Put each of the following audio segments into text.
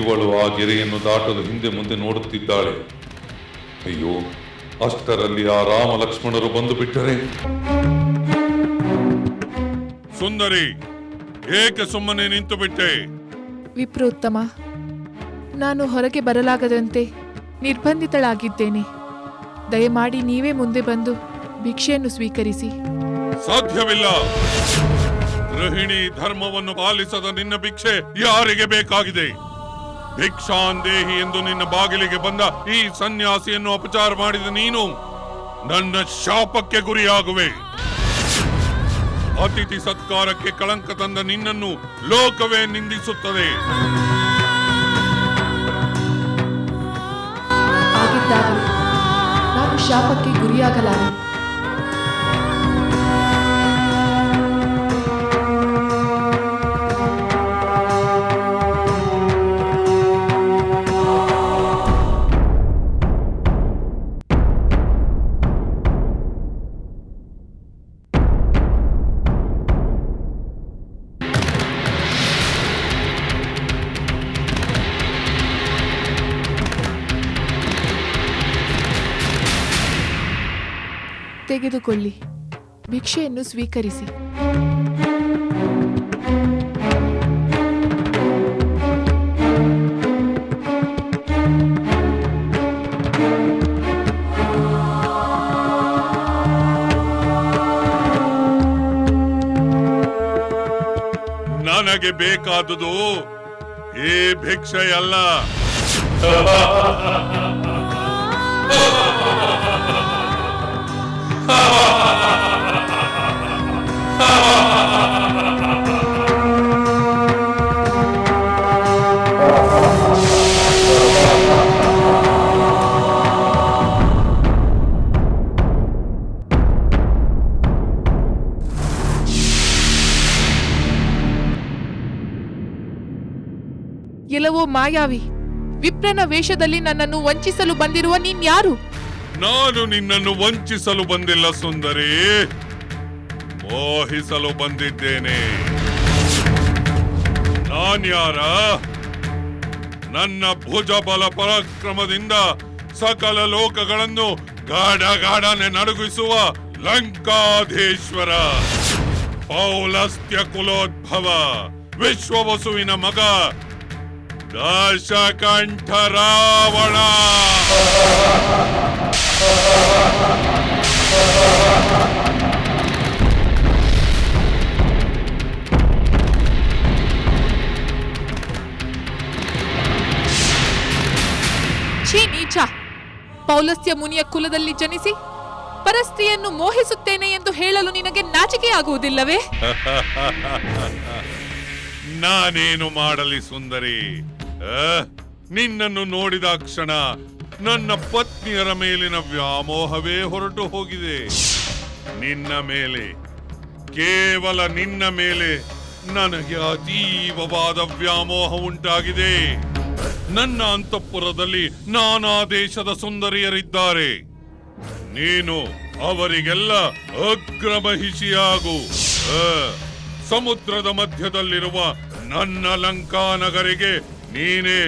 ಇವಳು ಆ ಗೆರೆಯನ್ನು ದಾಟಲು ಹಿಂದೆ ಮುಂದೆ ನೋಡುತ್ತಿದ್ದಾಳೆ. ಅಯ್ಯೋ, ಅಷ್ಟರಲ್ಲಿ ಆ ರಾಮ ಲಕ್ಷ್ಮಣರು ಬಂದು ಬಿಟ್ಟರೆ. ಸುಂದರಿ, ಏಕೆ ಸುಮ್ಮನೆ ನಿಂತು ಬಿಟ್ಟೆ? ವಿಪ್ರೋತ್ತಮ, ನಾನು ಹೊರಗೆ ಬರಲಾಗದಂತೆ ನಿರ್ಬಂಧಿತಳಾಗಿದ್ದೇನೆ. ದಯಮಾಡಿ ನೀವೇ ಮುಂದೆ ಬಂದು ಭಿಕ್ಷೆಯನ್ನು ಸ್ವೀಕರಿಸಿ. ಸಾಧ್ಯವಿಲ್ಲ. ಗೃಹಿಣಿ ಧರ್ಮವನ್ನು ಪಾಲಿಸದ ನಿನ್ನ ಭಿಕ್ಷೆ ಯಾರಿಗೆ ಬೇಕಾಗಿದೆ? ಭಿಕ್ಷಾಂದೇಹಿ ಎಂದು ನಿನ್ನ ಬಾಗಿಲಿಗೆ ಬಂದ ಈ ಸನ್ಯಾಸಿಯನ್ನು ಅಪಚಾರ ಮಾಡಿದ ನೀನು ನನ್ನ ಶಾಪಕ್ಕೆ ಗುರಿಯಾಗುವೆ. ಅತಿಥಿ ಸತ್ಕಾರಕ್ಕೆ ಕಳಂಕ ತಂದ ನಿನ್ನನ್ನು ಲೋಕವೇ ನಿಂದಿಸುತ್ತದೆ. ಆಗಿದ್ದಾಗಲೂ ನಾನು ಶಾಪಕ್ಕೆ ಗುರಿಯಾಗಲಾರೆ. ತೆಗೆದುಕೊಳ್ಳಿ, ಭಿಕ್ಷೆಯನ್ನು ಸ್ವೀಕರಿಸಿ. ನನಗೆ ಬೇಕಾದುದು ಈ ಭಿಕ್ಷೆಯಲ್ಲ. ಎಲ್ಲವೋ ಮಾಯಾವಿ, ವಿಪ್ರನ ವೇಷದಲ್ಲಿ ನನ್ನನ್ನು ವಂಚಿಸಲು ಬಂದಿರುವ ನೀನ್ಯಾರು? ನಾನು ನಿನ್ನನ್ನು ವಂಚಿಸಲು ಬಂದಿಲ್ಲ ಸುಂದರಿ, ಮೋಹಿಸಲು ಬಂದಿದ್ದೇನೆ. ನಾನ್ಯಾರ? ನನ್ನ ಭುಜಬಲ ಪರಾಕ್ರಮದಿಂದ ಸಕಲ ಲೋಕಗಳನ್ನು ಗಾಢನೆ ನಡುಗಿಸುವ ಲಂಕಾಧೀಶ್ವರ, ಪೌಲಸ್ತ್ಯ ಕುಲೋದ್ಭವ, ವಿಶ್ವವಸುವಿನ ಮಗ ದಶಕಂಠ ರಾವಣ. ಛೀ ನೀಚ! ಪೌಲಸ್ತ್ಯ ಮುನಿಯ ಕುಲದಲ್ಲಿ ಜನಿಸಿ ಪರಸ್ತ್ರೀಯನ್ನು ಮೋಹಿಸುತ್ತೇನೆ ಎಂದು ಹೇಳಲು ನಿನಗೆ ನಾಚಿಕೆಯಾಗುವುದಿಲ್ಲವೇ? ನಾನೇನು ಮಾಡಲಿ ಸುಂದರಿ? ನಿನ್ನನ್ನು ನೋಡಿದ ಕ್ಷಣ ನನ್ನ ಪತ್ನಿಯರ ಮೇಲಿನ ವ್ಯಾಮೋಹವೇ ಹೊರಟು ಹೋಗಿದೆ. ನಿನ್ನ ಮೇಲೆ, ಕೇವಲ ನಿನ್ನ ಮೇಲೆ ನನಗೆ ಅತೀವವಾದ ವ್ಯಾಮೋಹ ಉಂಟಾಗಿದೆ. ನನ್ನ ಅಂತಃಪುರದಲ್ಲಿ ನಾನಾ ದೇಶದ ಸುಂದರಿಯರಿದ್ದಾರೆ. ನೀನು ಅವರಿಗೆಲ್ಲ ಅಗ್ರಮಹಿಷಿಯಾಗು. ಸಮುದ್ರದ ಮಧ್ಯದಲ್ಲಿರುವ ನನ್ನ ಲಂಕಾನಗರಿಗೆ ನೀನೇ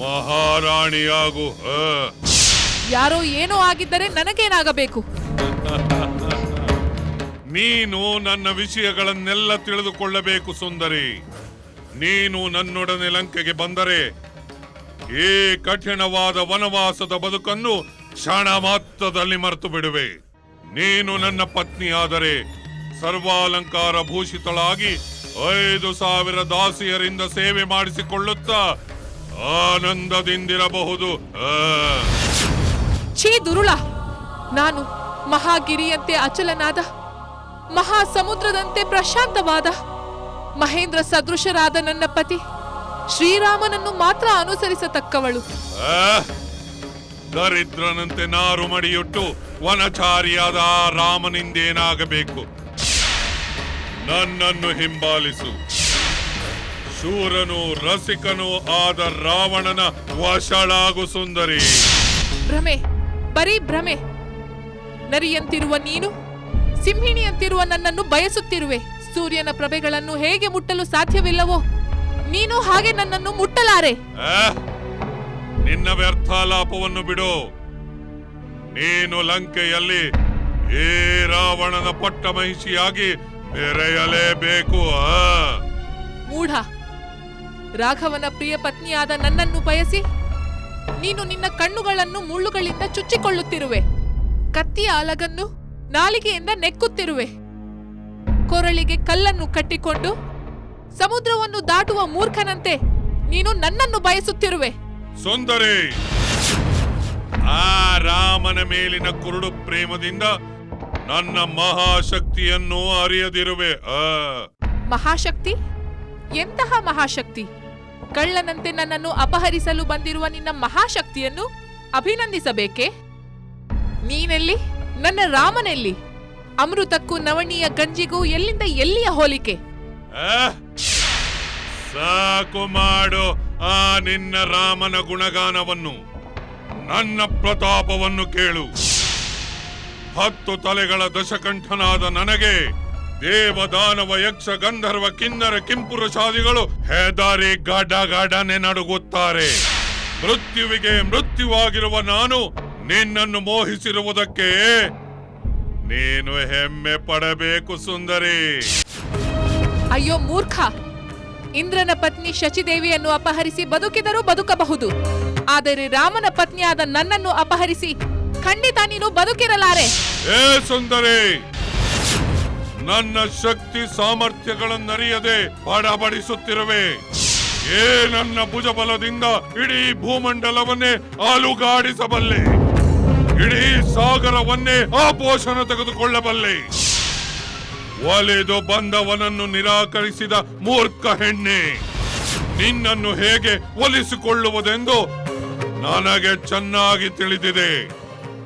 ಮಹಾರಾಣಿಯಾಗು. ಯಾರೋ ಏನೋ ಆಗಿದ್ದರೆ ನನಗೇನಾಗಬೇಕು? ನೀನು ನನ್ನ ವಿಷಯಗಳನ್ನೆಲ್ಲ ತಿಳಿದುಕೊಳ್ಳಬೇಕು ಸುಂದರಿ. ನೀನು ನನ್ನೊಡನೆ ಲಂಕೆಗೆ ಬಂದರೆ ಈ ಕಠಿಣವಾದ ವನವಾಸದ ಬದುಕನ್ನು ಕ್ಷಣ ಮಾತ್ರದಲ್ಲಿ ಮರೆತು ಬಿಡುವೆ. ನೀನು ನನ್ನ ಪತ್ನಿಯಾದರೆ ಸರ್ವಾಲಂಕಾರ ಭೂಷಿತಳಾಗಿ 5,000 ದಾಸಿಯರಿಂದ ಸೇವೆ ಮಾಡಿಸಿಕೊಳ್ಳುತ್ತಾ ಆನಂದದಿಂದಿರಬಹುದು. ಛೀ ದುರುಳ! ನಾನು ಮಹಾಗಿರಿಯಂತೆ ಅಚಲನಾದ, ಮಹಾ ಸಮುದ್ರದಂತೆ ಪ್ರಶಾಂತವಾದ, ಮಹೇಂದ್ರ ಸದೃಶರಾದ ನನ್ನ ಪತಿ ಶ್ರೀರಾಮನನ್ನು ಮಾತ್ರ ಅನುಸರಿಸತಕ್ಕವಳು. ದರಿದ್ರನಂತೆ ನಾರು ಮಡಿಯುಟ್ಟು ವನಚಾರಿಯಾದ ರಾಮನಿಂದೇನಾಗಬೇಕು? ನನ್ನನ್ನು ಹಿಂಬಾಲಿಸು. ಶೂರನು ರಸಿಕನು ಆದ ರಾವಣನ ವಶಳಾಗು ಸುಂದರಿ. ಭ್ರಮೆ, ಬರೀ ಭ್ರಮೆ. ನರಿಯಂತಿರುವ ನೀನು ಸಿಂಹಿಣಿಯಂತಿರುವ ನನ್ನನ್ನು ಬಯಸುತ್ತಿರುವೆ. ಸೂರ್ಯನ ಪ್ರಭೆಗಳನ್ನು ಹೇಗೆ ಮುಟ್ಟಲು ಸಾಧ್ಯವಿಲ್ಲವೋ ನೀನು ಹಾಗೆ ನನ್ನನ್ನು ಮುಟ್ಟಲಾರೆ. ನಿನ್ನ ವ್ಯರ್ಥಾಲಾಪವನ್ನು ಬಿಡು. ನೀನು ಲಂಕೆಯಲ್ಲಿ ಈ ರಾವಣನ ಪಟ್ಟಮಹಿಷಿಯಾಗಿ ಮೆರೆಯಲೇಬೇಕು. ಮೂಢ, ರಾಘವನ ಪ್ರಿಯ ಪತ್ನಿಯಾದ ನನ್ನನ್ನು ಬಯಸಿ ನೀನು ನಿನ್ನ ಕಣ್ಣುಗಳನ್ನು ಮುಳ್ಳುಗಳಿಂದ ಚುಚ್ಚಿಕೊಳ್ಳುತ್ತಿರುವೆ. ಕತ್ತಿಯ ಅಲಗನ್ನು ನಾಲಿಗೆಯಿಂದ ನೆಕ್ಕುತ್ತಿರುವೆ. ಕೊರಳಿಗೆ ಕಲ್ಲನ್ನು ಕಟ್ಟಿಕೊಂಡು ಸಮುದ್ರವನ್ನು ದಾಟುವ ಮೂರ್ಖನಂತೆ ನೀನು ನನ್ನನ್ನು ಬಯಸುತ್ತಿರುವೆ. ಸುಂದರಿ, ಆ ರಾಮನ ಮೇಲಿನ ಕುರುಡು ಪ್ರೇಮದಿಂದ ನನ್ನ ಮಹಾಶಕ್ತಿಯನ್ನು ಅರಿಯದಿರುವೆ. ಮಹಾಶಕ್ತಿ? ಎಂತಹ ಮಹಾಶಕ್ತಿ? ಕಳ್ಳನಂತೆ ನನ್ನನ್ನು ಅಪಹರಿಸಲು ಬಂದಿರುವ ನಿನ್ನ ಮಹಾಶಕ್ತಿಯನ್ನು ಅಭಿನಂದಿಸಬೇಕೆ? ನೀನೆಲ್ಲಿ? ನನ್ನ ರಾಮನೆಲ್ಲಿ? ಅಮೃತಕ್ಕೂ ನವಣಿಯ ಗಂಜಿಗೂ ಎಲ್ಲಿಂದ ಎಲ್ಲಿಯ ಹೋಲಿಕೆ? ಸಾಕು ಮಾಡು ಆ ನಿನ್ನ ರಾಮನ ಗುಣಗಾನವನ್ನು. ನನ್ನ ಪ್ರತಾಪವನ್ನು ಕೇಳು. 10 ತಲೆಗಳ ದಶಕಂಠನಾದ ನನಗೆ ದೇವದಾನವ ಯಕ್ಷ ಗಂಧರ್ವ ಕಿನ್ನರ ಕಿಂಪುರುಷಾದಿಗಳು ಹೆದರಿ ಗಡಗಡನೆ ನಡುಗುತ್ತಾರೆ. ಮೃತ್ಯುವಿಗೆ ಮೃತ್ಯುವಾಗಿರುವ ನಾನು ನಿನ್ನನ್ನು ಮೋಹಿಸಿರುವುದಕ್ಕೆ ನೀನು ಹೆಮ್ಮೆ ಪಡಬೇಕು ಸುಂದರಿ. ಅಯ್ಯೋ ಮೂರ್ಖ! ಇಂದ್ರನ ಪತ್ನಿ ಶಚಿದೇವಿಯನ್ನು ಅಪಹರಿಸಿ ಬದುಕಿದರೂ ಬದುಕಬಹುದು, ಆದರೆ ರಾಮನ ಪತ್ನಿಯಾದ ನನ್ನನ್ನು ಅಪಹರಿಸಿ ಖಂಡಿತ ನೀನು ಬದುಕಿರಲಾರೆ. ಏ ಸುಂದರಿ, ನನ್ನ ಶಕ್ತಿ ಸಾಮರ್ಥ್ಯಗಳನ್ನರಿಯದೆ ಬಡಬಡಿಸುತ್ತಿರುವೆ. ನನ್ನ ಭುಜಬಲದಿಂದ ಇಡೀ ಭೂಮಂಡಲವನ್ನೇ ಅಲುಗಾಡಿಸಬಲ್ಲೆ. ಇಡೀ ಸಾಗರವನ್ನೇ ಆಪೋಷಣ ತೆಗೆದುಕೊಳ್ಳಬಲ್ಲೆ. ಒಲಿದು ಬಂದವನನ್ನು ನಿರಾಕರಿಸಿದ ಮೂರ್ಖ ಹೆಣ್ಣೆ, ನಿನ್ನನ್ನು ಹೇಗೆ ಒಲಿಸಿಕೊಳ್ಳುವುದೆಂದು ನನಗೆ ಚೆನ್ನಾಗಿ ತಿಳಿದಿದೆ.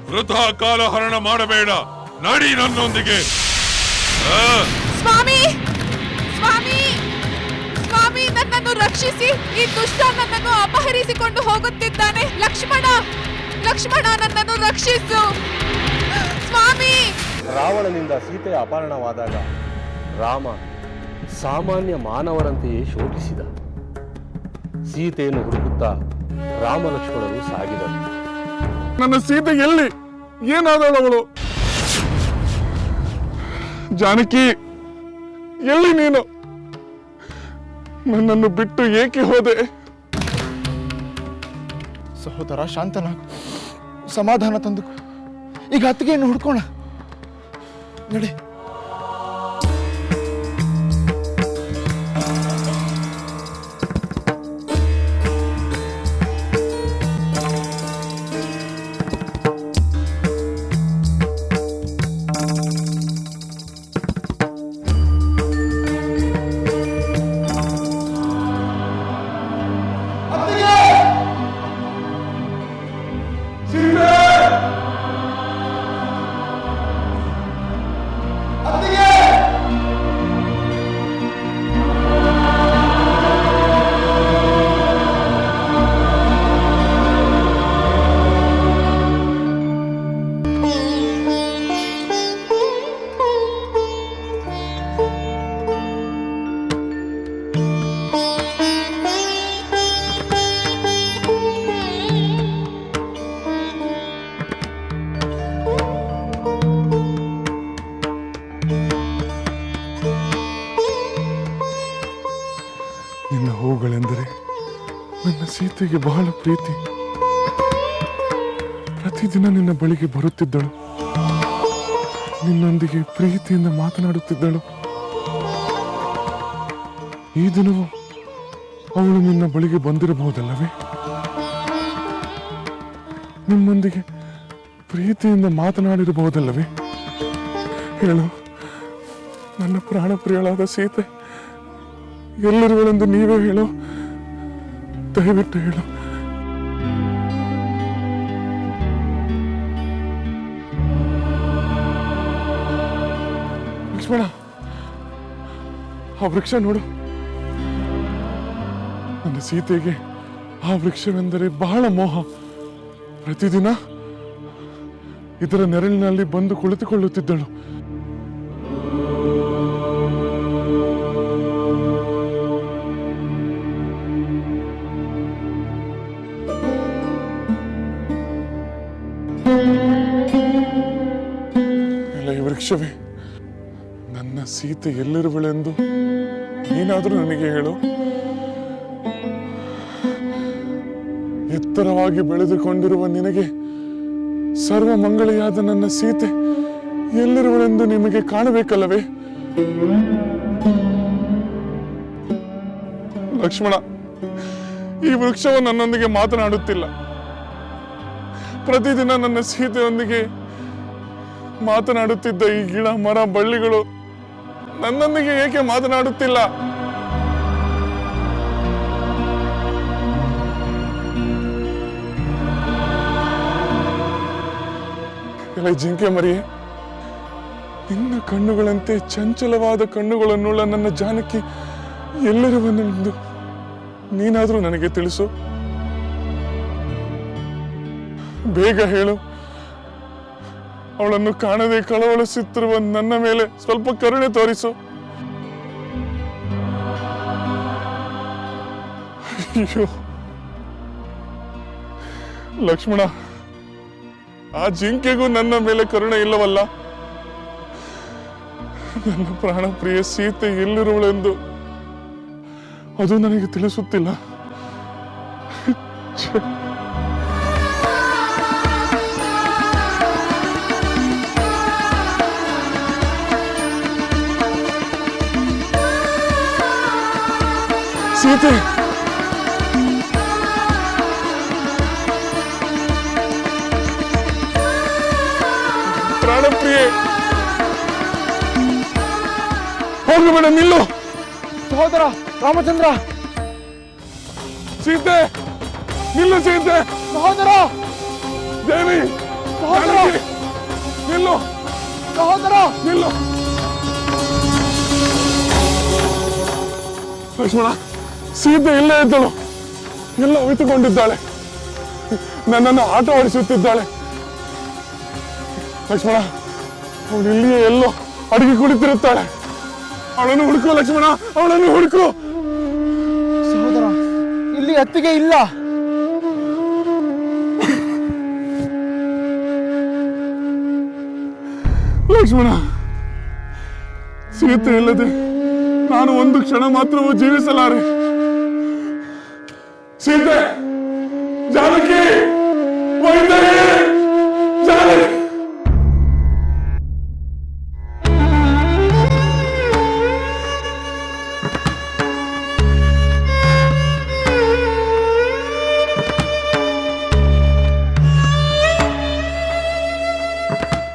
ವೃಥಾ ಕಾಲಹರಣ ಮಾಡಬೇಡ, ನಡಿ ನನ್ನೊಂದಿಗೆ. ಸ್ವಾಮಿ, ಸ್ವಾಮಿ, ಸ್ವಾಮಿ, ನನ್ನನ್ನು ರಕ್ಷಿಸಿ! ಈ ದುಷ್ಟ ನನ್ನನ್ನು ಅಪಹರಿಸಿಕೊಂಡು ಹೋಗುತ್ತಿದ್ದಾನೆ. ಲಕ್ಷ್ಮಣ, ಲಕ್ಷ್ಮಣ, ನನ್ನನ್ನು ರಕ್ಷಿಸು ಸ್ವಾಮಿ! ರಾವಣನಿಂದ ಸೀತೆಯ ಅಪಹರಣವಾದಾಗ ರಾಮ ಸಾಮಾನ್ಯ ಮಾನವರಂತೆಯೇ ಶೋಕಿಸಿದ. ಸೀತೆಯನ್ನು ಹುಡುಕುತ್ತಾ ರಾಮ ಲಕ್ಷ್ಮಣರು ಸಾಗಿದರು. ನನ್ನ ಸೀತೆ ಎಲ್ಲಿ? ಏನಾದವಳು? ಜಾನಕಿ, ಎಲ್ಲಿ ನೀನು? ನನ್ನನ್ನು ಬಿಟ್ಟು ಏಕೆ ಹೋದೆ? ಸಹೋದರ, ಶಾಂತನಾಗು, ಸಮಾಧಾನ ತಂದುಕೋ. ಈಗ ಅತ್ತಿಗೆಯನ್ನು ಹುಡ್ಕೋಣ, ನಡೆ. ನಿನ್ನ ಹೂಗಳೆಂದರೆ ನನ್ನ ಸೀತೆಗೆ ಬಹಳ ಪ್ರೀತಿ. ಪ್ರತಿದಿನ ನಿನ್ನ ಬಳಿಗೆ ಬರುತ್ತಿದ್ದಳು, ನಿನ್ನೊಂದಿಗೆ ಪ್ರೀತಿಯಿಂದ ಮಾತನಾಡುತ್ತಿದ್ದಳು. ಈ ದಿನವೂ ಅವಳು ನಿನ್ನ ಬಳಿಗೆ ಬಂದಿರಬಹುದಲ್ಲವೇ? ನಿಮ್ಮೊಂದಿಗೆ ಪ್ರೀತಿಯಿಂದ ಮಾತನಾಡಿರಬಹುದಲ್ಲವೇ? ಹೇಳು, ನನ್ನ ಪ್ರಾಣ ಪ್ರಿಯಳಾದ ಸೀತೆ ಎಲ್ಲಿರುವಳೆಂದು ನೀವೇ ಹೇಳು, ದಯವಿಟ್ಟು ಹೇಳು. ಲಕ್ಷ್ಮಣ, ಆ ವೃಕ್ಷ ನೋಡು. ನನ್ನ ಸೀತೆಗೆ ಆ ವೃಕ್ಷವೆಂದರೆ ಬಹಳ ಮೋಹ. ಪ್ರತಿದಿನ ಇದರ ನೆರಳಿನಲ್ಲಿ ಬಂದು ಕುಳಿತುಕೊಳ್ಳುತ್ತಿದ್ದಳು. ವೃಕ್ಷವೇ, ನನ್ನ ಸೀತೆ ಎಲ್ಲಿರುವಳೆಂದು ನೀನಾದರೂ ನನಗೆ ಹೇಳು. ಎತ್ತರವಾಗಿ ಬೆಳೆದುಕೊಂಡಿರುವ ನಿನಗೆ ಸರ್ವ ಮಂಗಳಿಯಾದ ನನ್ನ ಸೀತೆ ಎಲ್ಲಿರುವಳೆಂದು ನಿಮಗೆ ಕಾಣಬೇಕಲ್ಲವೇ? ಲಕ್ಷ್ಮಣ, ಈ ವೃಕ್ಷವು ನನ್ನೊಂದಿಗೆ ಮಾತನಾಡುತ್ತಿಲ್ಲ. ಪ್ರತಿದಿನ ನನ್ನ ಸೀತೆಯೊಂದಿಗೆ ಮಾತನಾಡುತ್ತಿದ್ದ ಈ ಗಿಡ ಮರ ಬಳ್ಳಿಗಳು ನನ್ನೊಂದಿಗೆ ಏಕೆ ಮಾತನಾಡುತ್ತಿಲ್ಲ? ಎಲೆ ಜಿಂಕೆ ಮರಿಯೇ, ನಿನ್ನ ಕಣ್ಣುಗಳಂತೆ ಚಂಚಲವಾದ ಕಣ್ಣುಗಳನ್ನುಳ್ಳ ನನ್ನ ಜಾನಕಿ ಎಲ್ಲರಿವನೆಂದು ನೀನಾದರೂ ನನಗೆ ತಿಳಿಸು. ಬೇಗ ಹೇಳು. ಅವಳನ್ನು ಕಾಣದೆ ಕಳವಳಿಸುತ್ತಿರುವ ನನ್ನ ಮೇಲೆ ಸ್ವಲ್ಪ ಕರುಣೆ ತೋರಿಸು. ಅಯ್ಯೋ ಲಕ್ಷ್ಮಣ, ಆ ಜಿಂಕೆಗೂ ನನ್ನ ಮೇಲೆ ಕರುಣೆ ಇಲ್ಲವಲ್ಲ? ನನ್ನ ಪ್ರಾಣ ಪ್ರಿಯ ಸೀತೆ ಎಲ್ಲಿರುವಳೆಂದು ಅದು ನನಗೆ ತಿಳಿಸುತ್ತಿಲ್ಲ. ಸೀತೆ, ಪ್ರಾಣಪ್ರಿಯೆ, ಹೋಗಬೇಡ, ನಿಲ್ಲು. ಸಹೋದರ ರಾಮಚಂದ್ರ, ಸೀತೆ ನಿಲ್ಲು. ಸೀತೆ, ಸಹೋದರ ದೇವಿ, ಸಹೋದರ, ಜಾನಕಿ, ನಿಲ್ಲು. ಸಹೋದರ ನಿಲ್ಲು. ಲಕ್ಷ್ಮಣ, ಸೀತೆ ಇಲ್ಲೇ ಇದ್ದಳು. ಎಲ್ಲ ಅವಿತುಕೊಂಡಿದ್ದಾಳೆ. ನನ್ನನ್ನು ಆಟವಾಡಿಸುತ್ತಿದ್ದಾಳೆ. ಲಕ್ಷ್ಮಣ, ಅವಳು ಇಲ್ಲಿಯೇ ಎಲ್ಲೋ ಅಡಿಗೆ ಕುಳಿತಿರುತ್ತಾಳೆ. ಅವಳನ್ನು ಹುಡುಕು ಲಕ್ಷ್ಮಣ, ಅವಳನ್ನು ಹುಡುಕು. ಸಹೋದರ, ಇಲ್ಲಿ ಅತ್ತಿಗೆ ಇಲ್ಲ. ಲಕ್ಷ್ಮಣ, ಸೀತೆ ಇಲ್ಲದೆ ನಾನು ಒಂದು ಕ್ಷಣ ಮಾತ್ರವೂ ಜೀವಿಸಲಾರೆ. ಸೀತೆ, ಜಾನಕಿ, ವೈದ್ಯರೇ, ಜಾನಕಿ.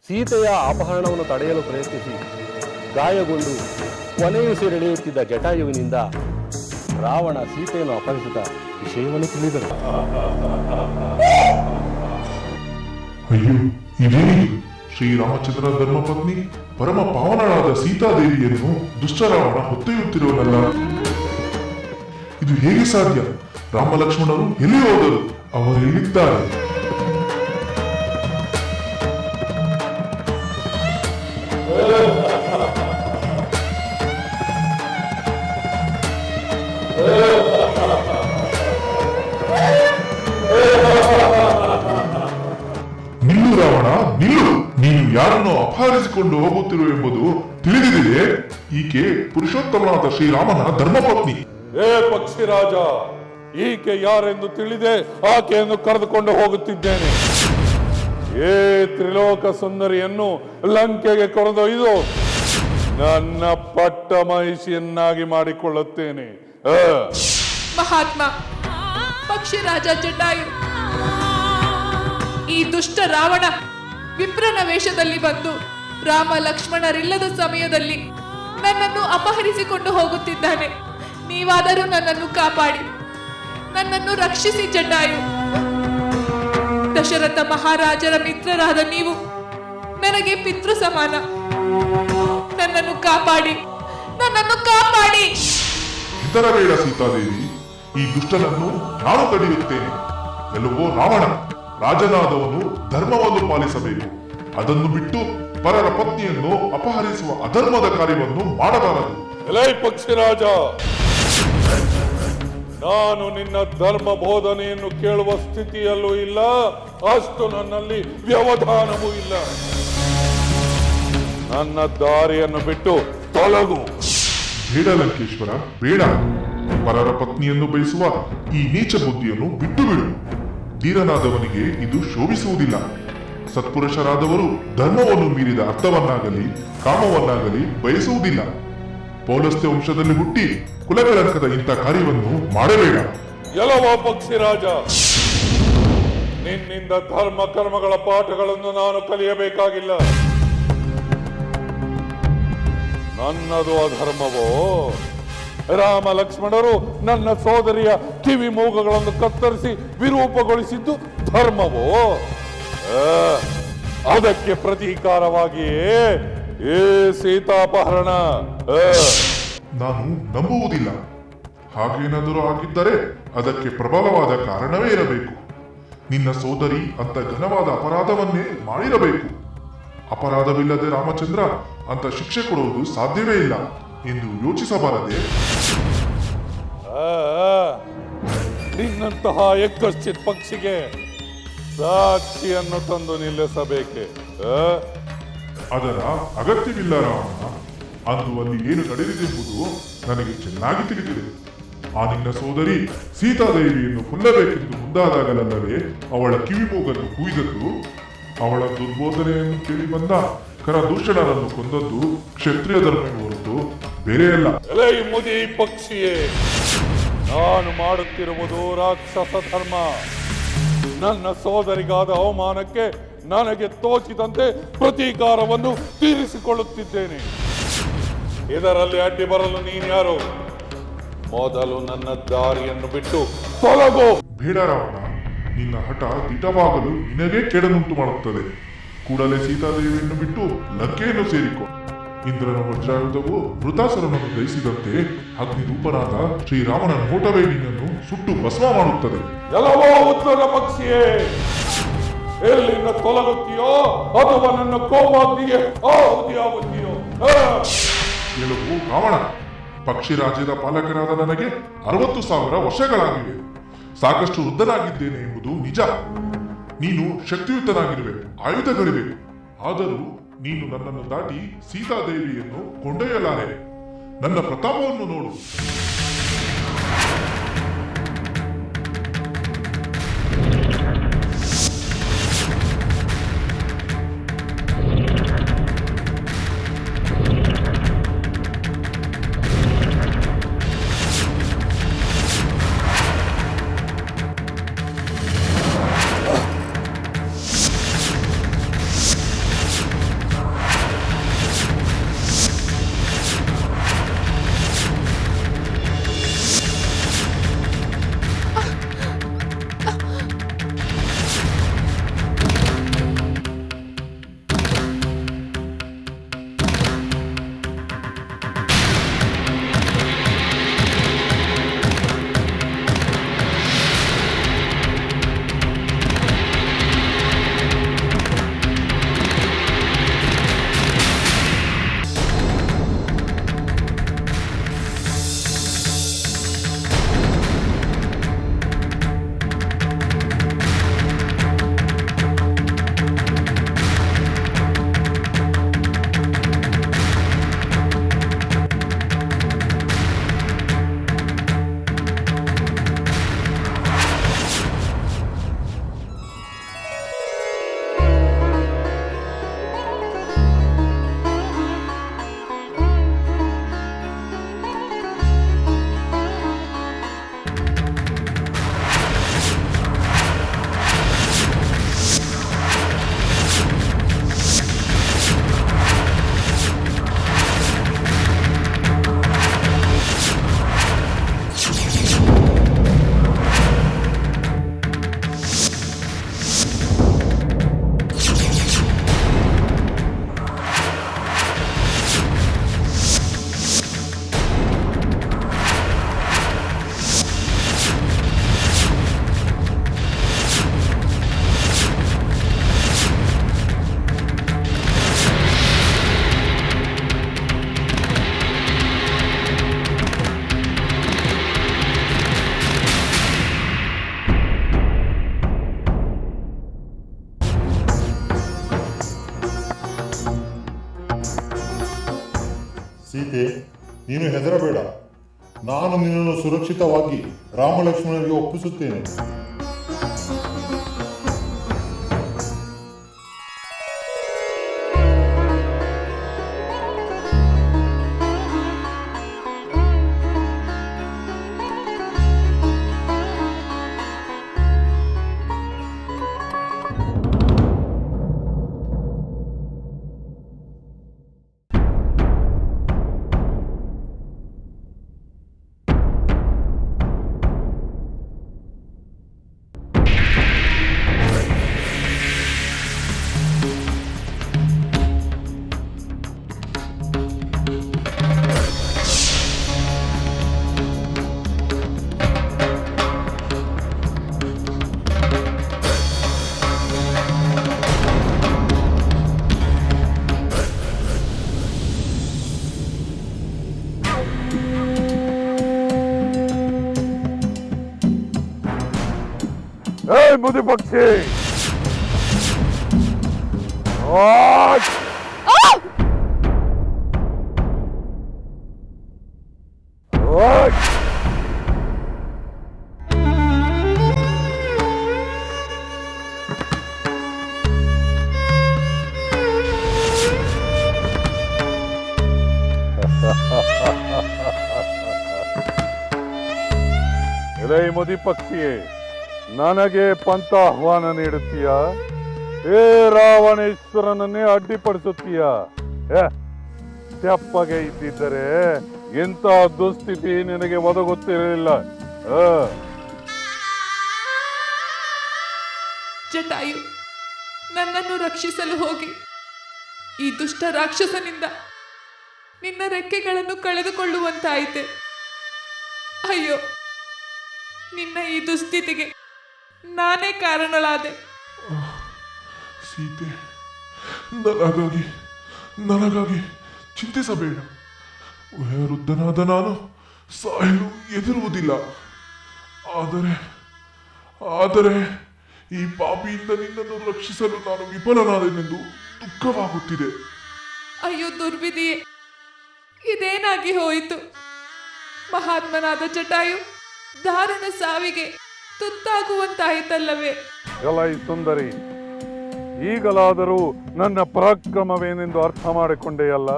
ಸೀತೆಯ ಅಪಹರಣವನ್ನು ತಡೆಯಲು ಪ್ರಯತ್ನಿಸಿ ಗಾಯಗೊಂಡು ಕೊನೆಯುಸಿರೆಳೆಯುತ್ತಿದ್ದ ಜಟಾಯುವಿನಿಂದ ರಾವಣ ಸೀತೆಯನ್ನು ಅಪಹರಿಸಿದ ವಿಷಯವನ್ನು ತಿಳಿದರು. ಅಯ್ಯೋ, ಇದೇನಿದು? ಶ್ರೀರಾಮಚಂದ್ರ ಧರ್ಮಪತ್ನಿ ಪರಮ ಪಾವನಳಾದ ಸೀತಾದೇವಿಯನ್ನು ದುಷ್ಟರಾವಣ ಹೊತ್ತೊಯ್ಯುತ್ತಿರುವನಲ್ಲ. ಇದು ಹೇಗೆ ಸಾಧ್ಯ? ರಾಮ ಲಕ್ಷ್ಮಣರು ಎಲ್ಲಿ ಹೋದರು? ಅವರೆಲ್ಲಿದ್ದಾರೆ? ನಿಲ್ಲು ರಾವಣ, ನಿಲ್ಲು. ನೀನು ಯಾರನ್ನು ಅಪಹರಿಸಿಕೊಂಡು ಹೋಗುತ್ತಿರುವೆಂಬುದು ತಿಳಿದಿದೆಯೇ? ಈಕೆ ಪುರುಷೋತ್ತಮನಾದ ಶ್ರೀರಾಮನ ಧರ್ಮಪತ್ನಿ. ಏ ಪಕ್ಷಿರಾಜ, ಈಕೆ ಯಾರೆಂದು ತಿಳಿದೆ ಆಕೆಯನ್ನು ಕರೆದುಕೊಂಡು ಹೋಗುತ್ತಿದ್ದೇನೆ. ಏ ತ್ರಿಲೋಕ ಸುಂದರಿಯನ್ನು ಲಂಕೆಗೆ ಕೊರೆದೊಯ್ದು ನನ್ನ ಪಟ್ಟ ಮಹಿಷಿಯನ್ನಾಗಿ ಮಾಡಿಕೊಳ್ಳುತ್ತೇನೆ. ಮಹಾತ್ಮ ಪಕ್ಷಿರಾಜ ಜಟಾಯು, ಈ ದುಷ್ಟ ರಾವಣ ವಿಪ್ರನ ವೇಷದಲ್ಲಿ ಬಂದು ರಾಮ ಲಕ್ಷ್ಮಣರಿಲ್ಲದ ಸಮಯದಲ್ಲಿ ನನ್ನನ್ನು ಅಪಹರಿಸಿಕೊಂಡು ಹೋಗುತ್ತಿದ್ದಾನೆ. ನೀವಾದರೂ ನನ್ನನ್ನು ಕಾಪಾಡಿ, ನನ್ನನ್ನು ರಕ್ಷಿಸಿ ಜಟಾಯು. ದಶರಥ ಮಹಾರಾಜರ ಮಿತ್ರರಾದ ನೀವು ನನಗೆ ಪಿತೃ ಸಮಾನ. ನನ್ನನ್ನು ಕಾಪಾಡಿ, ನನ್ನನ್ನು ಕಾಪಾಡಿ. ಹೆದರಬೇಡ ಸೀತಾದೇವಿ, ಈ ದುಷ್ಟನನ್ನು ನಾನು ತಡೆಯುತ್ತೇನೆ. ಎಲ್ಲವೋ ರಾವಣ ರಾಜನಾದವನು ಧರ್ಮವನ್ನು ಪಾಲಿಸಬೇಕು. ಅದನ್ನು ಬಿಟ್ಟು ಪರರ ಪತ್ನಿಯನ್ನು ಅಪಹರಿಸುವ ಅಧರ್ಮದ ಕಾರ್ಯವನ್ನು ಮಾಡಬಾರದು. ಎಲೈ ಪಕ್ಷಿರಾಜ, ನಾನು ನಿನ್ನ ಧರ್ಮ ಬೋಧನೆಯನ್ನು ಕೇಳುವ ಸ್ಥಿತಿಯಲ್ಲೂ ಇಲ್ಲ, ಅಷ್ಟು ನನ್ನಲ್ಲಿ ವ್ಯವಧಾನವೂ ಇಲ್ಲ. ನನ್ನ ದಾರಿಯನ್ನು ಬಿಟ್ಟು ತೊಲಗು. ಬೇಡ ಲಂಕೇಶ್ವರ, ಬೇಡ. ಪರರ ಪತ್ನಿಯನ್ನು ಬಯಸುವ ಈ ನೀಚ ಬುದ್ಧಿಯನ್ನು ಬಿಟ್ಟು ಬಿಡು. ಧೀರನಾದವನಿಗೆ ಇದು ಶೋಭಿಸುವುದಿಲ್ಲ. ಸತ್ಪುರುಷರಾದವರು ಧರ್ಮವನ್ನು ಮೀರಿದ ಅರ್ಥವನ್ನಾಗಲಿ ಕಾಮವನ್ನಾಗಲಿ ಬಯಸುವುದಿಲ್ಲ. ಪೌಲಸ್ತ್ಯ ವಂಶದಲ್ಲಿ ಹುಟ್ಟಿ ಕುಲಕಳಂಕದ ಇಂಥ ಕಾರ್ಯವನ್ನು ಮಾಡಬೇಡ. ಎಲ್ಲವ ಪಕ್ಷಿರಾಜ, ನಿನ್ನಿಂದ ಧರ್ಮ ಕರ್ಮಗಳ ಪಾಠಗಳನ್ನು ನಾನು ಕಲಿಯಬೇಕಾಗಿಲ್ಲ. ನನ್ನದು ಅಧರ್ಮವೋ? ರಾಮ ಲಕ್ಷ್ಮಣರು ನನ್ನ ಸೋದರಿಯ ಕಿವಿ ಮೂಗುಗಳನ್ನು ಕತ್ತರಿಸಿ ವಿರೂಪಗೊಳಿಸಿದ್ದು ಧರ್ಮವೋ? ಅದಕ್ಕೆ ಪ್ರತೀಕಾರವಾಗಿಯೇ ಏ ಸೀತಾಪಹರಣ. ನಾನು ನಂಬುವುದಿಲ್ಲ. ಹಾಗೇನಾದರೂ ಆಗಿದ್ದರೆ ಅದಕ್ಕೆ ಪ್ರಬಲವಾದ ಕಾರಣವೇ ಇರಬೇಕು. ನಿನ್ನ ಸೋದರಿ ಅಂತ ಘನವಾದ ಅಪರಾಧವನ್ನೇ ಮಾಡಿರಬೇಕು. ಅಪರಾಧವಿಲ್ಲದೆ ರಾಮಚಂದ್ರ ಅಂತ ಶಿಕ್ಷೆ ಕೊಡುವುದು ಸಾಧ್ಯವೇ ಇಲ್ಲ ಎಂದು ಯೋಚಿಸಬಾರದೆ? ನಿನ್ನಂತಹ ಎಕ್ಕಶ್ಚಿತ್ ಪಕ್ಷಿಗೆ ಸಾಕ್ಷಿಯನ್ನು ತಂದು ನಿಲ್ಲಿಸಬೇಕೆ? ಅದರ ಅಗತ್ಯವಿಲ್ಲ ರಾವಣ. ಅಂದು ಅಲ್ಲಿ ಏನು ನಡೆದಿದೆಂಬುದು ನನಗೆ ಚೆನ್ನಾಗಿ ತಿಳಿದಿದೆ. ಆ ನಿನ್ನ ಸೋದರಿ ಸೀತಾದೇವಿಯನ್ನು ಕೊಲ್ಲಬೇಕೆಂದು ಮುಂದಾದಾಗಲಲ್ಲವೇ ಅವಳ ಕಿವಿಮೂಗನ್ನು ಕುಯ್ದದ್ದು. ಅವಳ ದುರ್ಬೋಧನೆಯನ್ನು ಕೇಳಿ ಬಂದ ಕರದೂಷಣರನ್ನು ಕೊಂದದ್ದು ಕ್ಷತ್ರಿಯ ಧರ್ಮವೇ ಹೊರತು ಬೇರೆಯಲ್ಲ. ಎಲೈ ಮುದಿ ಪಕ್ಷಿಯೇ, ನಾನು ಮಾಡುತ್ತಿರುವುದು ರಾಕ್ಷಸ ಧರ್ಮ. ನನ್ನ ಸೋದರಿಗಾದ ಅವಮಾನಕ್ಕೆ ನನಗೆ ತೋಚಿದಂತೆ ಪ್ರತೀಕಾರವನ್ನು ತೀರಿಸಿಕೊಳ್ಳುತ್ತಿದ್ದೇನೆ. ಇದರಲ್ಲಿ ಅಡ್ಡಿ ಬರಲು ನೀನ್ಯಾರು? ಮೊದಲು ನನ್ನ ದಾರಿಯನ್ನು ಬಿಟ್ಟು ತೊಲಗು. ಬೇಡ ರಾವಣ, ನಿನ್ನ ಹಠ ದಿಟವಾಗಲು ನಿನಗೇ ಕೆಡನುಂಟು ಮಾಡುತ್ತದೆ. ಕೂಡಲೇ ಸೀತಾದೇವಿಯನ್ನು ಬಿಟ್ಟು ಲಂಕೆಯನ್ನು ಸೇರಿಕೊ. ಇಂದ್ರನ ವಜ್ರಾಯುಧವು ವೃತಾಸುರನನ್ನು ದಯಿಸಿದಂತೆ ಅಗ್ನಿರೂಪನಾದ ಶ್ರೀರಾಮನ ನೋಟವೇ ನಿನ್ನನ್ನು ಸುಟ್ಟು ಭಸ್ಮ ಮಾಡುತ್ತದೆ. ಎಲ್ಲವೋ ಉತ್ತರ ಪಕ್ಷಿಯೇ, ಎಲ್ಲಿಂದ ತೊಲಗುತ್ತೀಯೋ ಅಥವಾ ನನ್ನ ಕೋಪಾಗ್ನಿಗೆ ಆಹುತಿಯಾಗುತ್ತೀಯೋ? ಕೆಲವು ರಾವಣ, ಪಕ್ಷಿ ರಾಜ್ಯದ ಪಾಲಕರಾದ ನನಗೆ 60,000 ವರ್ಷಗಳಾಗಿವೆ. ಸಾಕಷ್ಟು ವೃದ್ಧನಾಗಿದ್ದೇನೆ ಎಂಬುದು ನಿಜ. ನೀನು ಶಕ್ತಿಯುತನಾಗಿರುವೆ, ಆಯುಧಗಳಿವೆ. ಆದರೂ ನೀನು ನನ್ನನ್ನು ದಾಟಿ ಸೀತಾದೇವಿಯನ್ನು ಕೊಂಡೊಯ್ಯಲಾರೆ. ನನ್ನ ಪ್ರತಾಪವನ್ನು ನೋಡು. ಸೀತೆ, ನೀನು ಹೆದರಬೇಡ. ನಾನು ನಿನ್ನನ್ನು ಸುರಕ್ಷಿತವಾಗಿ ರಾಮಲಕ್ಷ್ಮಣರಿಗೆ ಒಪ್ಪಿಸುತ್ತೇನೆ. ಮುದಿ ಪಕ್ಷಿ ಎಲೈ ಮುದಿ ಪಕ್ಷಿಯೇ, ನನಗೆ ಪಂಥ ಆಹ್ವಾನ ನೀಡುತ್ತೀಯ? ಏ ರಾವಣೇಶ್ವರನನ್ನೇ ಅಡ್ಡಿಪಡಿಸುತ್ತೀಯ? ತೆಪ್ಪಗೆ ಇದ್ದಿದ್ದರೆ ಎಂಥ ದುಸ್ಥಿತಿ ನಿನಗೆ ಒದಗುತ್ತಿರಲಿಲ್ಲ. ಜಟಾಯು, ನನ್ನನ್ನು ರಕ್ಷಿಸಲು ಹೋಗಿ ಈ ದುಷ್ಟ ರಾಕ್ಷಸನಿಂದ ನಿನ್ನ ರೆಕ್ಕೆಗಳನ್ನು ಕಳೆದುಕೊಳ್ಳುವಂತಾಯಿತೆ. ಅಯ್ಯೋ, ನಿನ್ನ ಈ ದುಸ್ಥಿತಿಗೆ ನಾನೇ ಕಾರಣಳಾದೆ. ಸೀತೆ, ನನಗಾಗಿ ಚಿಂತಿಸಬೇಡ. ವಯೋವೃದ್ಧನಾದ ನಾನು ಸಾಯಲು ಎದುರುವುದಿಲ್ಲ. ಆದರೆ ಈ ಪಾಪಿಯಿಂದ ನಿನ್ನನ್ನು ರಕ್ಷಿಸಲು ನಾನು ವಿಫಲನಾದೆನೆಂದು ದುಃಖವಾಗುತ್ತಿದೆ. ಅಯ್ಯೋ ದುರ್ವಿಧಿಯೇ, ಇದೇನಾಗಿ ಹೋಯಿತು? ಮಹಾತ್ಮನಾದ ಜಟಾಯು ದಾರುಣ ಸಾವಿಗೆ ತುತ್ತಾಗುವಂತಾಯಿತಲ್ಲವೇ? ಎಲೈ ಸುಂದರಿ, ಈಗಲಾದರೂ ನನ್ನ ಪರಾಕ್ರಮವೇನೆಂದು ಅರ್ಥ ಮಾಡಿಕೊಂಡೆಯಲ್ಲ.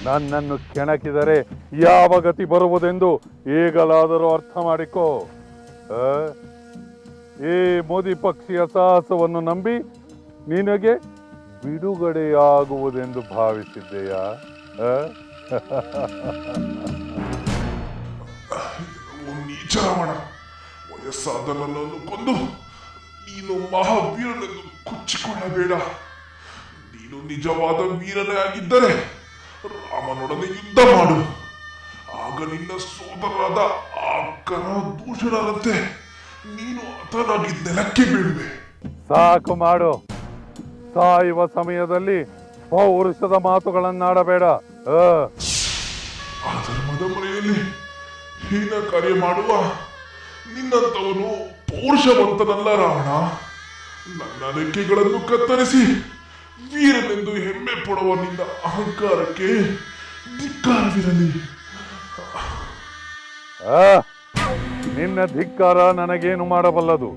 ನನ್ನನ್ನು ಕೆಣಕಿದರೆ ಯಾವ ಗತಿ ಬರುವುದೆಂದು ಈಗಲಾದರೂ ಅರ್ಥ ಮಾಡಿಕೋ. ಈ ಮೋದಿ ಪಕ್ಷಿಯ ಸಾಹಸವನ್ನು ನಂಬಿ ನಿನಗೆ ಬಿಡುಗಡೆಯಾಗುವುದೆಂದು ಭಾವಿಸಿದ್ದೆಯಾ? ನೀಚ ರಾವಣ, ವಯಸ್ಸಾದ ನನ್ನನ್ನು ಕೊಂದು ನೀನು ಮಹಾವೀರನೆಂದು ಕೊಚ್ಚಿಕೊಳ್ಳಬೇಡ. ನೀನು ನಿಜವಾದ ವೀರನೇ ಆಗಿದ್ದರೆ ರಾಮನೊಡನೆ ಯುದ್ಧ ಮಾಡು. ಆಗ ನಿನ್ನ ಸೋದರರಾದ ಆ ಕರದೂಷಣರಂತೆ ನೀನು ಹತನಾಗಿ ನೆಲಕ್ಕೆ ಬೀಳುವೆ. ಸಾಕು ಮಾಡು. ಸಾಯುವ ಸಮಯದಲ್ಲಿ ಪೌರುಷದ ಮಾತುಗಳನ್ನಾಡಬೇಡ. ಆ ಧರ್ಮದ ಮನೆಯಲ್ಲಿ ಹೀನ ಕಾರ್ಯ ಮಾಡುವ ನಿನ್ನಂತವನು ಪೌರುಷವಂತನಲ್ಲ ರಾವಣ. ನನ್ನ ರೆಕ್ಕೆಗಳನ್ನು ಕತ್ತರಿಸಿ ವೀರನೆಂದು ಹೆಮ್ಮೆ ಪಡುವ ನಿನ್ನ ಅಹಂಕಾರಕ್ಕೆ ಧಿಕ್ಕಾರವಿರಲಿ. ನಿನ್ನ ಧಿಕ್ಕಾರ ನನಗೇನು ಮಾಡಬಲ್ಲದು?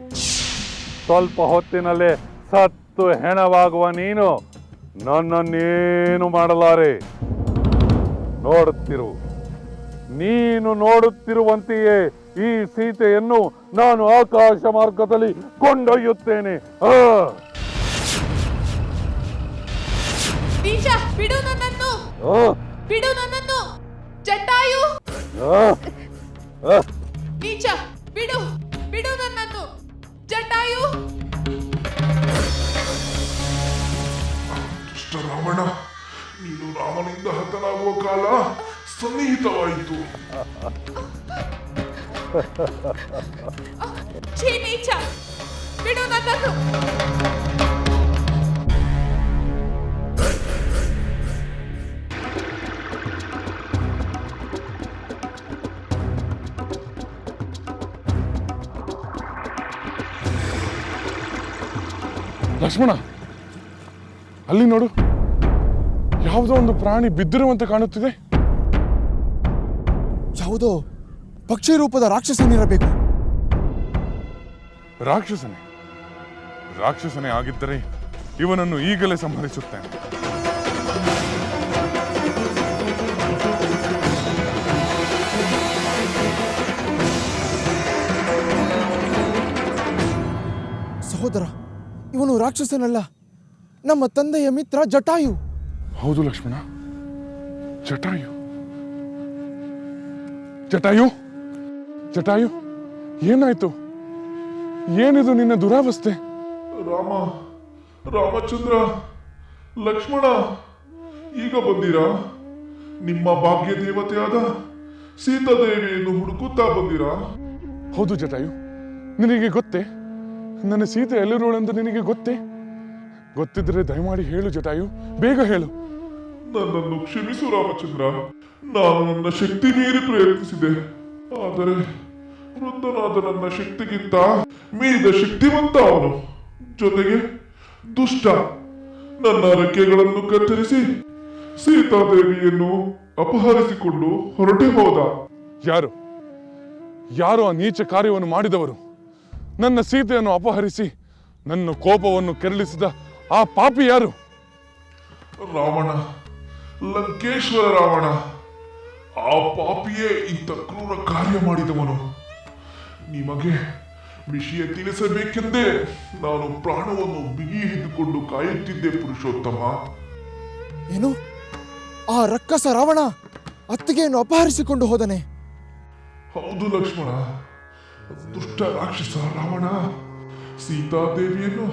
ಸ್ವಲ್ಪ ಹೊತ್ತಿನಲ್ಲೇ ಸತ್ತು ಹೆಣವಾಗುವ ನೀನು ನನ್ನನ್ನೇನು ಮಾಡಲಾರೆ. ನೋಡುತ್ತಿರು. ನೀನು ನೋಡುತ್ತಿರುವಂತೆಯೇ ಈ ಸೀತೆಯನ್ನು ನಾನು ಆಕಾಶ ಮಾರ್ಗದಲ್ಲಿ ಕೊಂಡೊಯ್ಯುತ್ತೇನೆ. ನೀಚ, ಬಿಡು ನನ್ನನ್ನು, ಬಿಡು ನನ್ನನ್ನು. ಜಟಾಯು, ನೀಚ, ಬಿಡು, ಬಿಡು ನನ್ನನ್ನು. ಜಟಾಯು, ದುಷ್ಟ ರಾವಣ, ನೀನು ರಾಮನಿಂದ ಹತನಾಗುವ ಕಾಲ ಸನ್ನಿಹಿತವಾಯಿತು. ಛೀ ನೀಚ, ಬಿಡು ನನ್ನನ್ನು. ಲಕ್ಷ್ಮಣ, ಅಲ್ಲಿ ನೋಡು, ಯಾವುದೋ ಒಂದು ಪ್ರಾಣಿ ಬಿದ್ದಿರುವಂತೆ ಕಾಣುತ್ತಿದೆ. ಯಾವುದೋ ಪಕ್ಷಿ ರೂಪದ ರಾಕ್ಷಸನಿರಬೇಕು. ರಾಕ್ಷಸನೇ ಆಗಿದ್ದರೆ ಇವನನ್ನು ಈಗಲೇ ಸಂಹರಿಸುತ್ತೇನೆ. ಸಹೋದರ, ಇವನು ರಾಕ್ಷಸನಲ್ಲ, ನಮ್ಮ ತಂದೆಯ ಮಿತ್ರ ಜಟಾಯು. ಹೌದು ಲಕ್ಷ್ಮಣ, ಜಟಾಯು. ಜಟಾಯು ಜಟಾಯು ಏನಾಯ್ತು? ಏನಿದು ನಿನ್ನ ದುರಾವಸ್ಥೆ? ರಾಮಚಂದ್ರ, ಲಕ್ಷ್ಮಣ, ಈಗ ಬಂದಿರಾ? ನಿಮ್ಮ ಭಾಗ್ಯ ದೇವತೆಯಾದ ಸೀತಾದೇವಿಯನ್ನು ಹುಡುಕುತ್ತಾ ಬಂದಿರಾ? ಹೌದು ಜಟಾಯು, ನಿನಗೆ ಗೊತ್ತೇ ನನ್ನ ಸೀತೆ ಎಲ್ಲಿರೋಳೆಂದು ನಿನಗೆ ಗೊತ್ತೇ? ಗೊತ್ತಿದ್ರೆ ದಯಮಾಡಿ ಹೇಳು ಜಟಾಯು, ಬೇಗ ಹೇಳು. ನನ್ನನ್ನು ಕ್ಷಮಿಸು ರಾಮಚಂದ್ರ. ನಾನು ನನ್ನ ಶಕ್ತಿ ಮೀರಿ ಪ್ರಯತ್ನಿಸಿದೆ. ಆದರೆ ವೃದ್ಧನಾದ ನನ್ನ ಶಕ್ತಿಗಿಂತ ಮೀರಿದ ಶಕ್ತಿವಂತ ಅವನು. ಜೊತೆಗೆ ದುಷ್ಟ. ನನ್ನ ರೆಕ್ಕೆಗಳನ್ನು ಕತ್ತರಿಸಿ ಸೀತಾದೇವಿಯನ್ನು ಅಪಹರಿಸಿಕೊಂಡು ಹೊರಟೆ ಹೋದ. ಯಾರು ಆ ನೀಚ ಕಾರ್ಯವನ್ನು ಮಾಡಿದವರು? ನನ್ನ ಸೀತೆಯನ್ನು ಅಪಹರಿಸಿ ನನ್ನ ಕೋಪವನ್ನು ಕೆರಳಿಸಿದ ಆ ಪಾಪಿ ಯಾರು? ರಾವಣ, ಲಂಕೇಶ್ವರ ರಾವಣ. ಆ ಪಾಪಿಯೇ ಇಂಥ ಕ್ರೂರ ಕಾರ್ಯ ಮಾಡಿದವನು. ನಿಮಗೆ ವಿಷಯ ತಿಳಿಸಬೇಕೆಂದೇ ನಾನು ಪ್ರಾಣವನ್ನು ಬಿಗಿ ಹಿಡಿದುಕೊಂಡು ಕಾಯುತ್ತಿದ್ದೆ ಪುರುಷೋತ್ತಮ. ಏನು? ಆ ರಕ್ಕಸ ರಾವಣ ಅತ್ತಿಗೆಯನ್ನು ಅಪಹರಿಸಿಕೊಂಡು ಹೋದನೆ? ಹೌದು ಲಕ್ಷ್ಮಣ, ದುಷ್ಟ ರಾಕ್ಷಸ ರಾವಣ ಸೀತಾದೇವಿಯನ್ನು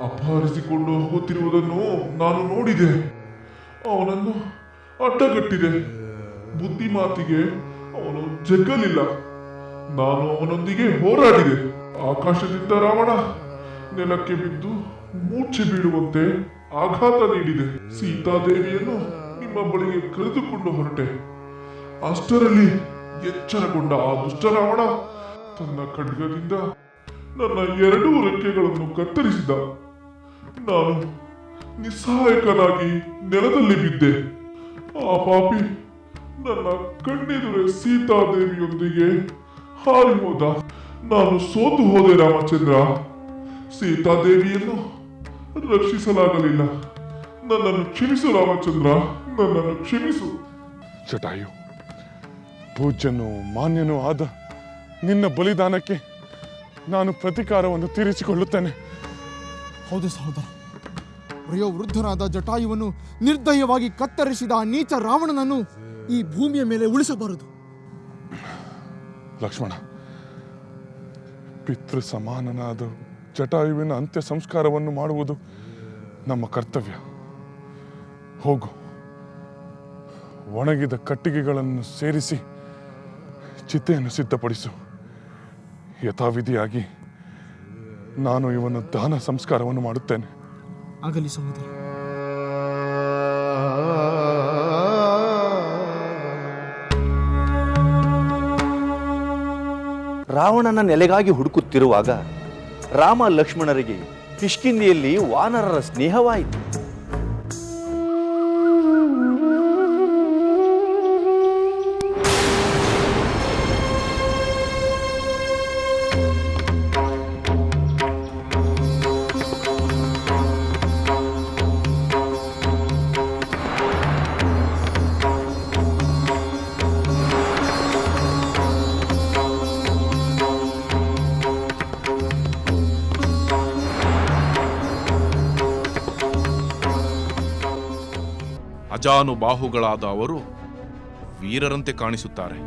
ಅಪಹರಿಸಿಕೊಂಡು ಹೋಗುತ್ತಿರುವುದನ್ನು ನಾನು ನೋಡಿದೆ. ಅವನನ್ನು ಅಡ್ಡಗಟ್ಟಿದೆ. ಬುದ್ಧಿ ಮಾತಿಗೆ ಅವನು ಜಗ್ಗಲಿಲ್ಲ. ನಾನು ಅವನೊಂದಿಗೆ ಹೋರಾಡಿದೆ. ಆಕಾಶದಿಂದ ರಾವಣ ನೆಲಕ್ಕೆ ಬಿದ್ದು ಮೂರ್ಛೆ ಬೀಳುವಂತೆ ಆಘಾತ ನೀಡಿದೆ. ಸೀತಾದೇವಿಯನ್ನು ನಿಮ್ಮ ಬಳಿಗೆ ಕರೆದುಕೊಂಡು ಹೊರಟೆ. ಅಷ್ಟರಲ್ಲಿ ಎಚ್ಚರಗೊಂಡ ಆ ದುಷ್ಟ ರಾವಣ ತನ್ನ ಖಡ್ಗದಿಂದ ನನ್ನ 2 ರೆಕ್ಕೆಗಳನ್ನು ಕತ್ತರಿಸಿದ. ನಾನು ನಿಸ್ಸಹಾಯಕನಾಗಿ ನೆಲದಲ್ಲಿ ಬಿದ್ದೆ. ಆ ಪಾಪಿ ನನ್ನ ಕಣ್ಣೆದುರೇ ಸೀತಾದೇವಿಯೊಂದಿಗೆ ಹಾರಿ ಹೋದ. ನಾನು ಸೋತು ಹೋದೆ ರಾಮಚಂದ್ರ. ಸೀತಾದೇವಿಯನ್ನು ರಕ್ಷಿಸಲಾಗಲಿಲ್ಲ. ನನ್ನನ್ನು ಕ್ಷಮಿಸು ರಾಮಚಂದ್ರ, ನನ್ನನ್ನು ಕ್ಷಮಿಸು. ಜಟಾಯು, ಪೂಜ್ಯನೂ ಮಾನ್ಯನೂ ಆದ ನಿನ್ನ ಬಲಿದಾನಕ್ಕೆ ನಾನು ಪ್ರತಿಕಾರವನ್ನು ತೀರಿಸಿಕೊಳ್ಳುತ್ತೇನೆ. ಹೌದು ಸಹೋದರ, ವಯೋವೃದ್ಧನಾದ ಜಟಾಯುವನ್ನು ನಿರ್ದಯವಾಗಿ ಕತ್ತರಿಸಿದ ಆ ನೀಚ ರಾವಣನನ್ನು ಈ ಭೂಮಿಯ ಮೇಲೆ ಉಳಿಸಬಾರದು. ಲಕ್ಷ್ಮಣ, ಪಿತೃ ಸಮಾನನಾದ ಜಟಾಯುವಿನ ಅಂತ್ಯ ಸಂಸ್ಕಾರವನ್ನು ಮಾಡುವುದು ನಮ್ಮ ಕರ್ತವ್ಯ. ಹೋಗು, ಒಣಗಿದ ಕಟ್ಟಿಗೆಗಳನ್ನು ಸೇರಿಸಿ ಚಿತೆಯನ್ನು ಸಿದ್ಧಪಡಿಸು. ಯಥಾವಿಧಿಯಾಗಿ ನಾನು ಇವನ ದಾನ ಸಂಸ್ಕಾರವನ್ನು ಮಾಡುತ್ತೇನೆ. ಆಗಲಿ ಸಹೋದರ. ರಾವಣನ ನೆಲೆಗಾಗಿ ಹುಡುಕುತ್ತಿರುವಾಗ ರಾಮ ಲಕ್ಷ್ಮಣರಿಗೆ ಕಿಷ್ಕಿಂಧೆಯಲ್ಲಿ ವಾನರರ ಸ್ನೇಹವಾಯಿತು. ಅಜಾನುಬಾಹುಗಳಾದ ಅವರು ವೀರರಂತೆ ಕಾಣಿಸುತ್ತಾರೆ.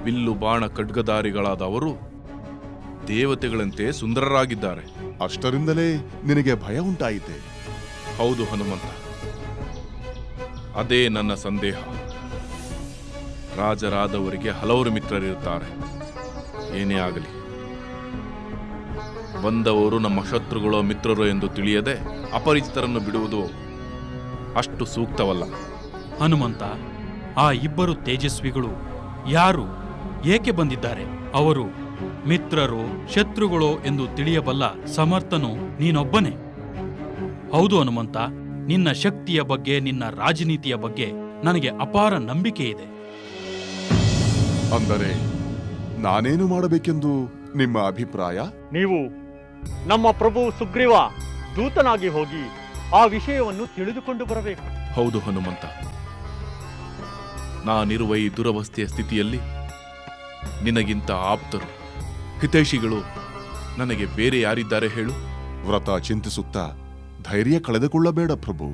ಬಿಲ್ಲು ಬಾಣ ಖಡ್ಗಧಾರಿಗಳಾದ ಅವರು ದೇವತೆಗಳಂತೆ ಸುಂದರರಾಗಿದ್ದಾರೆ. ಅಷ್ಟರಿಂದಲೇ ನಿನಗೆ ಭಯ ಉಂಟಾಯಿತೆ? ಹೌದು ಹನುಮಂತ, ಅದೇ ನನ್ನ ಸಂದೇಹ. ರಾಜರಾದವರಿಗೆ ಹಲವರು ಮಿತ್ರರಿರುತ್ತಾರೆ. ಏನೇ ಆಗಲಿ, ಬಂದವರು ನಮ್ಮ ಶತ್ರುಗಳೋ ಮಿತ್ರರೋ ಎಂದು ತಿಳಿಯದೆ ಅಪರಿಚಿತರನ್ನು ಬಿಡುವುದು ಅಷ್ಟು ಸೂಕ್ತವಲ್ಲ. ಹನುಮಂತ, ಆ ಇಬ್ಬರು ತೇಜಸ್ವಿಗಳು ಯಾರು, ಏಕೆ ಬಂದಿದ್ದಾರೆ? ಅವರು ಮಿತ್ರರೋ ಶತ್ರುಗಳೋ ಎಂದು ತಿಳಿಯಬಲ್ಲ ಸಮರ್ಥನು ನೀನೊಬ್ಬನೇ. ಹೌದು ಹನುಮಂತ, ನಿನ್ನ ಶಕ್ತಿಯ ಬಗ್ಗೆ, ನಿನ್ನ ರಾಜನೀತಿಯ ಬಗ್ಗೆ ನನಗೆ ಅಪಾರ ನಂಬಿಕೆ ಇದೆ. ಅಂದರೆ ನಾನೇನು ಮಾಡಬೇಕೆಂದು ನಿಮ್ಮ ಅಭಿಪ್ರಾಯ? ನೀವು ನಮ್ಮ ಪ್ರಭು ಸುಗ್ರೀವ ದೂತನಾಗಿ ಹೋಗಿ ಆ ವಿಷಯವನ್ನು ತಿಳಿದುಕೊಂಡು ಬರಬೇಕು. ಹೌದು ಹನುಮಂತ, ನಾನಿರುವ ಈ ದುರವಸ್ಥೆಯ ಸ್ಥಿತಿಯಲ್ಲಿ ನಿನಗಿಂತ ಆಪ್ತರು ಹಿತೈಷಿಗಳು ನನಗೆ ಬೇರೆ ಯಾರಿದ್ದಾರೆ ಹೇಳು? ವ್ರತ ಚಿಂತಿಸುತ್ತಾ ಧೈರ್ಯ ಕಳೆದುಕೊಳ್ಳಬೇಡ ಪ್ರಭು.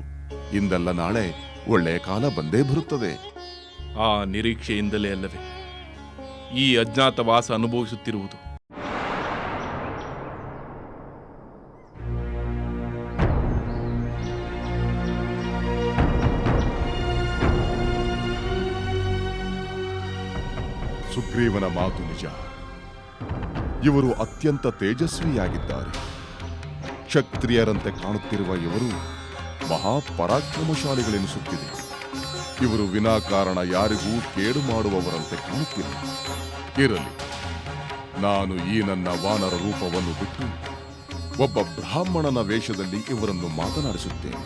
ಇಂದಲ್ಲ ನಾಳೆ ಒಳ್ಳೆಯ ಕಾಲ ಬಂದೇ ಬರುತ್ತದೆ. ಆ ನಿರೀಕ್ಷೆಯಿಂದಲೇ ಅಲ್ಲವೇ ಈ ಅಜ್ಞಾತವಾಸ ಅನುಭವಿಸುತ್ತಿರುವುದು. ಸುಗ್ರೀವನ ಮಾತು ನಿಜ. ಇವರು ಅತ್ಯಂತ ತೇಜಸ್ವಿಯಾಗಿದ್ದಾರೆ. ಕ್ಷತ್ರಿಯರಂತೆ ಕಾಣುತ್ತಿರುವ ಇವರು ಮಹಾಪರಾಕ್ರಮಶಾಲಿಗಳೆನಿಸುತ್ತಿದೆ. ಇವರು ವಿನಾಕಾರಣ ಯಾರಿಗೂ ಕೇಡು ಮಾಡುವವರಂತೆ ಕಾಣುತ್ತಿಲ್ಲ. ಇರಲಿ, ನಾನು ಈ ನನ್ನ ವಾನರ ರೂಪವನ್ನು ಬಿಟ್ಟು ಒಬ್ಬ ಬ್ರಾಹ್ಮಣನ ವೇಷದಲ್ಲಿ ಇವರನ್ನು ಮಾತನಾಡಿಸುತ್ತೇನೆ.